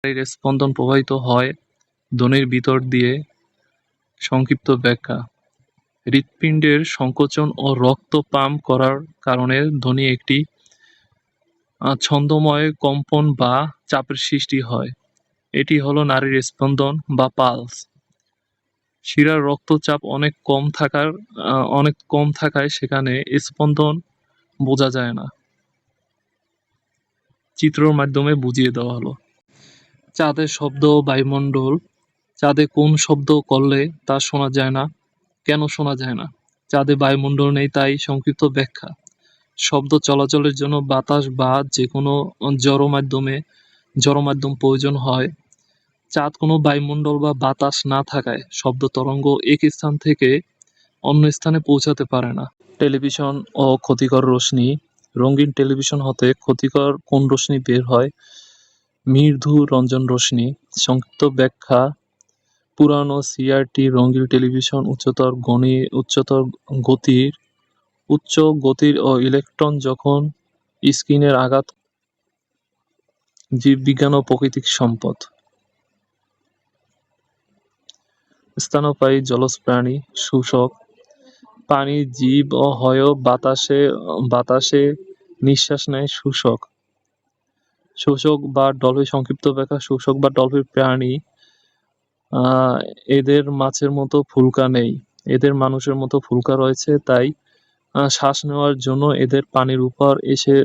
এর স্পন্দন প্রবাহিত হয় ধ্বনির ভিতর দিয়ে। সংক্ষিপ্ত ব্যাখ্যা: হৃৎপিণ্ডের সংকোচন ও রক্ত পাম্প করার কারণে ধ্বনি একটি ছন্দময় কম্পন বা চাপের সৃষ্টি হয়। এটি হলো নাড়ির স্পন্দন বা পালস। শিরার রক্তচাপ অনেক কম থাকায় সেখানে স্পন্দন বোঝা যায় না। চিত্রর মাধ্যমে বুঝিয়ে দেওয়া হলো। চাঁদের শব্দ ও বায়ুমণ্ডল। চাঁদে কোন শব্দ করলে তা শোনা যায় না? কেন শোনা যায় না? চাঁদে বায়ুমণ্ডল নেই, তাই সংক্ষিপ্ত ব্যাখ্যা: শব্দ চলাচলের জন্য বাতাস বা যে কোনো জড় মাধ্যম প্রয়োজন হয়। চাঁদ কোনো বায়ুমণ্ডল বা বাতাস না থাকায় শব্দ তরঙ্গ এক স্থান থেকে অন্য স্থানে পৌঁছাতে পারে না। টেলিভিশন ও ক্ষতিকর রশ্মি। রঙিন টেলিভিশন হতে ক্ষতিকর কোন রশ্মি বের হয়? মৃদু রঞ্জন রশ্মি। সংক্ষিপ্ত ব্যাখ্যা: পুরানো সিআরটি রঙিন টেলিভিশন উচ্চ গতির ও ইলেকট্রন যখন স্ক্রিনের আঘাত। জীববিজ্ঞান ও প্রাকৃতিক সম্পদ। স্তন্যপায়ী জলজ প্রাণী। শুষ্ক পানি জীব ও হয় বাতাসে নিঃশ্বাস নেয়। শোষক বা ডলফিন। সংক্ষিপ্ত ব্যাখ্যা: শোষক বা ডলফিন প্রাণী। এদের মাছের মতো ফুলকা নেই, এদের মানুষের মতো ফুলকা রয়েছে, তাই শ্বাস নেওয়ার জন্য এদের পানির উপর এসে